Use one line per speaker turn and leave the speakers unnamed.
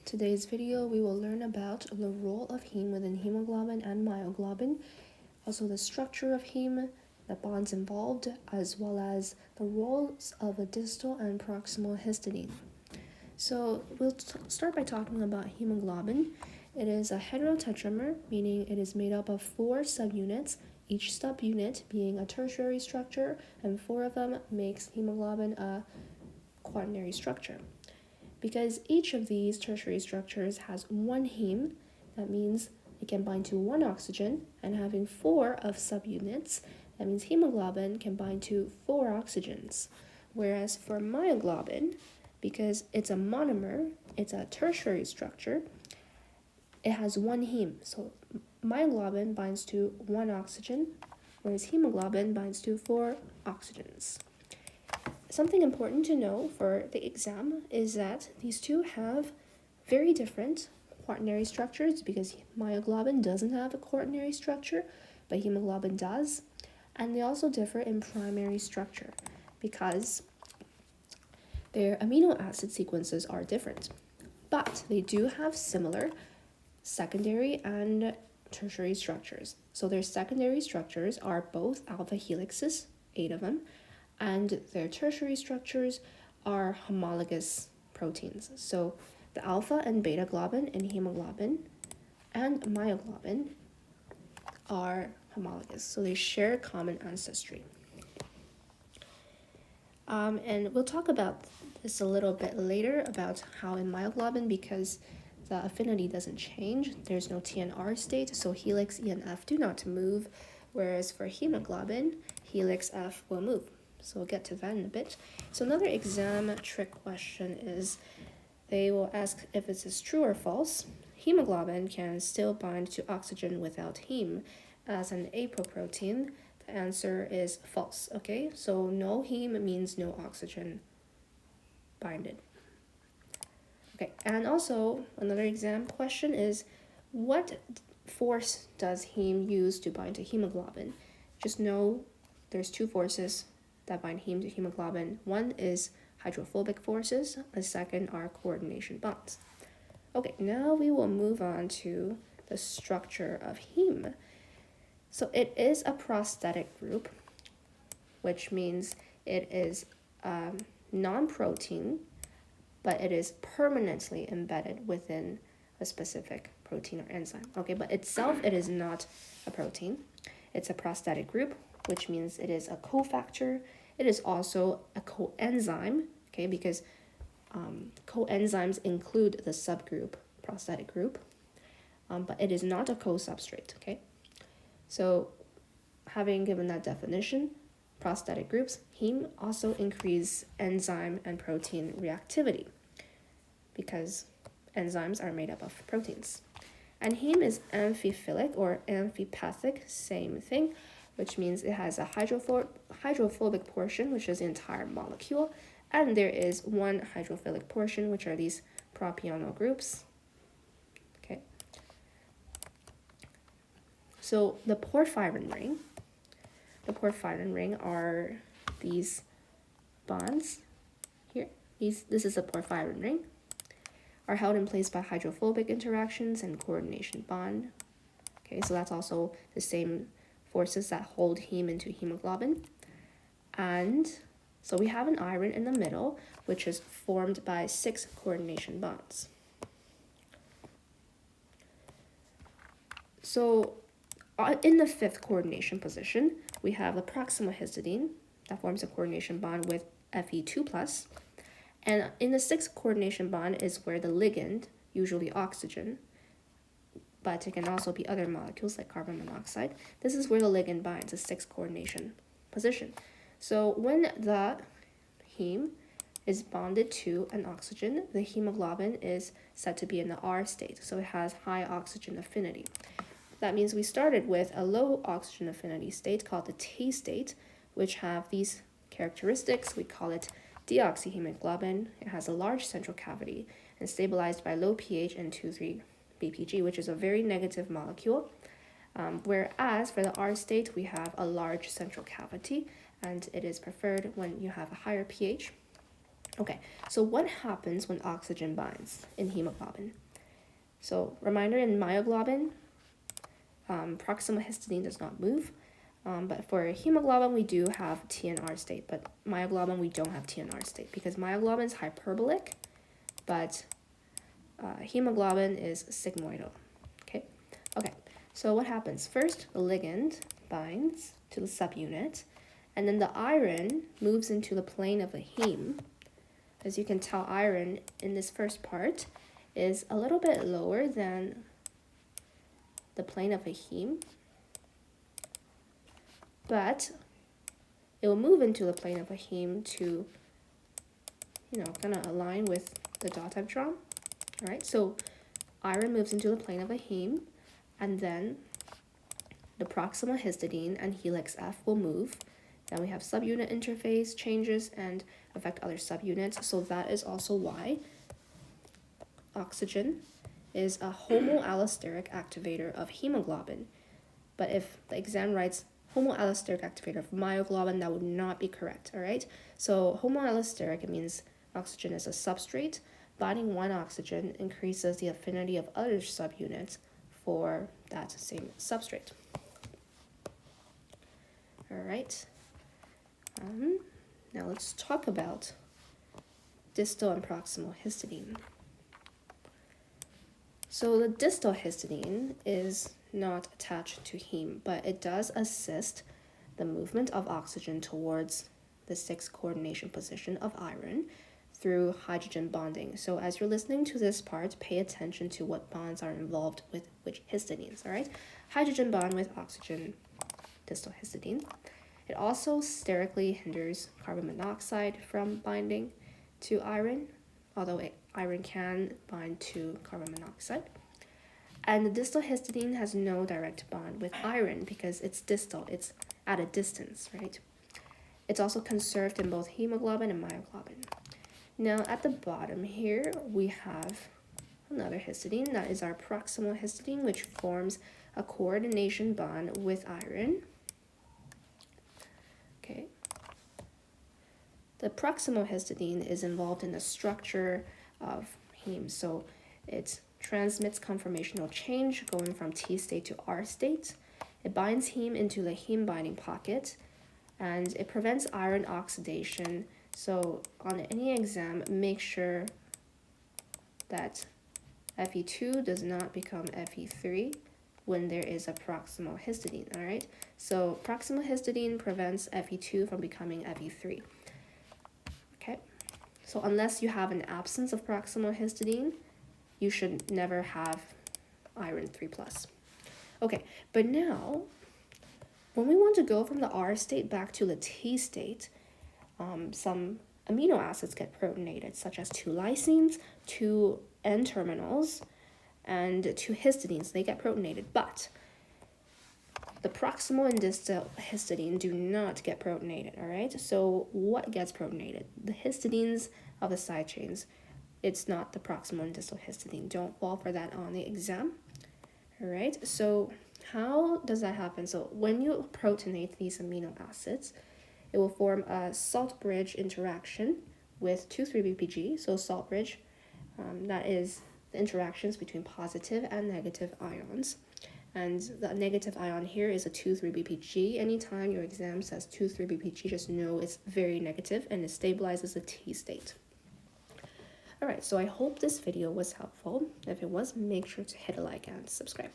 Today's video, we will learn about the role of heme within hemoglobin and myoglobin, also the structure of heme, the bonds involved, as well as the roles of a distal and proximal histidine. So we'll start by talking about hemoglobin. It is a heterotetramer, meaning it is made up of 4 subunits, each subunit being a tertiary structure, and 4 of them makes hemoglobin a quaternary structure. Because each of these tertiary structures has one heme, that means it can bind to one oxygen, and having 4 of subunits, that means hemoglobin can bind to 4 oxygens. Whereas for myoglobin, because it's a monomer, it's a tertiary structure, it has one heme. So myoglobin binds to 1 oxygen, whereas hemoglobin binds to 4 oxygens. Something important to know for the exam is that these two have very different quaternary structures because myoglobin doesn't have a quaternary structure, but hemoglobin does. And they also differ in primary structure because their amino acid sequences are different. But they do have similar secondary and tertiary structures. So their secondary structures are both alpha helixes, 8 of them, and their tertiary structures are homologous proteins. So the alpha and beta globin in hemoglobin and myoglobin are homologous, so they share common ancestry. And we'll talk about this a little bit later about how in myoglobin, because the affinity doesn't change, there's no T and R state, so helix E and F do not move, whereas for hemoglobin, helix F will move. So we'll get to that in a bit. So another exam trick question is, they will ask if this is true or false. Hemoglobin can still bind to oxygen without heme as an apoprotein. The answer is false, okay? So no heme means no oxygen binded. Okay, and also another exam question is, what force does heme use to bind to hemoglobin? Just know there's 2 forces that bind heme to hemoglobin. One is hydrophobic forces, the second are coordination bonds. Okay, now we will move on to the structure of heme. So it is a prosthetic group, which means it is non-protein, but it is permanently embedded within a specific protein or enzyme. Okay, but itself, it is not a protein. It's a prosthetic group, which means it is a cofactor. It is also a coenzyme, okay, because coenzymes include the subgroup prosthetic group, but it is not a co-substrate, okay? So having given that definition, prosthetic groups, heme also increase enzyme and protein reactivity because enzymes are made up of proteins. And heme is amphiphilic or amphipathic, same thing, which means it has a hydrophobic portion, which is the entire molecule, and there is one hydrophilic portion, which are these propionyl groups. Okay. So the porphyrin ring are these bonds here. This is a porphyrin ring, are held in place by hydrophobic interactions and coordination bond. Okay, so that's also the same forces that hold heme into hemoglobin. And so we have an iron in the middle, which is formed by 6 coordination bonds. So in the 5th coordination position, we have the proximal histidine that forms a coordination bond with Fe2+. And in the 6th coordination bond is where the ligand, usually oxygen, but it can also be other molecules like carbon monoxide. This is where the ligand binds, the 6th coordination position. So when the heme is bonded to an oxygen, the hemoglobin is said to be in the R state, so it has high oxygen affinity. That means we started with a low oxygen affinity state called the T state, which have these characteristics. We call it deoxyhemoglobin. It has a large central cavity and stabilized by low pH and 2,3 BPG, which is a very negative molecule. Whereas for the R state, we have a large central cavity, and it is preferred when you have a higher pH. Okay, so what happens when oxygen binds in hemoglobin? So reminder, in myoglobin, proximal histidine does not move. But for hemoglobin, we do have TNR state, but myoglobin, we don't have TNR state because myoglobin is hyperbolic, but hemoglobin is sigmoidal. Okay, so what happens? First, the ligand binds to the subunit, and then the iron moves into the plane of the heme. As you can tell, iron in this first part is a little bit lower than the plane of a heme, but it will move into the plane of a heme to, kind of align with the dot I've drawn. All right, so iron moves into the plane of a heme, and then the proximal histidine and helix F will move. Then we have subunit interface changes and affect other subunits. So that is also why oxygen is a homoallosteric activator of hemoglobin. But if the exam writes homoallosteric activator of myoglobin, that would not be correct, all right? So homoallosteric, it means oxygen is a substrate. Binding one oxygen increases the affinity of other subunits for that same substrate. All right. Now let's talk about distal and proximal histidine. So the distal histidine is not attached to heme, but it does assist the movement of oxygen towards the 6 coordination position of iron through hydrogen bonding. So as you're listening to this part, pay attention to what bonds are involved with which histidines, all right? Hydrogen bond with oxygen, distal histidine. It also sterically hinders carbon monoxide from binding to iron, although iron can bind to carbon monoxide. And the distal histidine has no direct bond with iron because it's distal, it's at a distance, right? It's also conserved in both hemoglobin and myoglobin. Now at the bottom here, we have another histidine, that is our proximal histidine, which forms a coordination bond with iron. Okay. The proximal histidine is involved in the structure of heme, so it transmits conformational change going from T state to R state. It binds heme into the heme binding pocket, and it prevents iron oxidation. So on any exam, make sure that Fe2 does not become Fe3 when there is a proximal histidine, all right? So proximal histidine prevents Fe2 from becoming Fe3. Okay, so unless you have an absence of proximal histidine, you should never have iron 3+. Okay, but now, when we want to go from the R state back to the T state, some amino acids get protonated, such as 2 lysines, 2 N-terminals, and 2 histidines. They get protonated, but the proximal and distal histidine do not get protonated, all right? So what gets protonated? The histidines of the side chains. It's not the proximal and distal histidine. Don't fall for that on the exam, all right? So how does that happen? So when you protonate these amino acids, it will form a salt bridge interaction with 2,3-BPG. So salt bridge, that is the interactions between positive and negative ions. And the negative ion here is a 2,3-BPG. Anytime your exam says 2,3-BPG, just know it's very negative and it stabilizes the T state. All right, so I hope this video was helpful. If it was, make sure to hit a like and subscribe.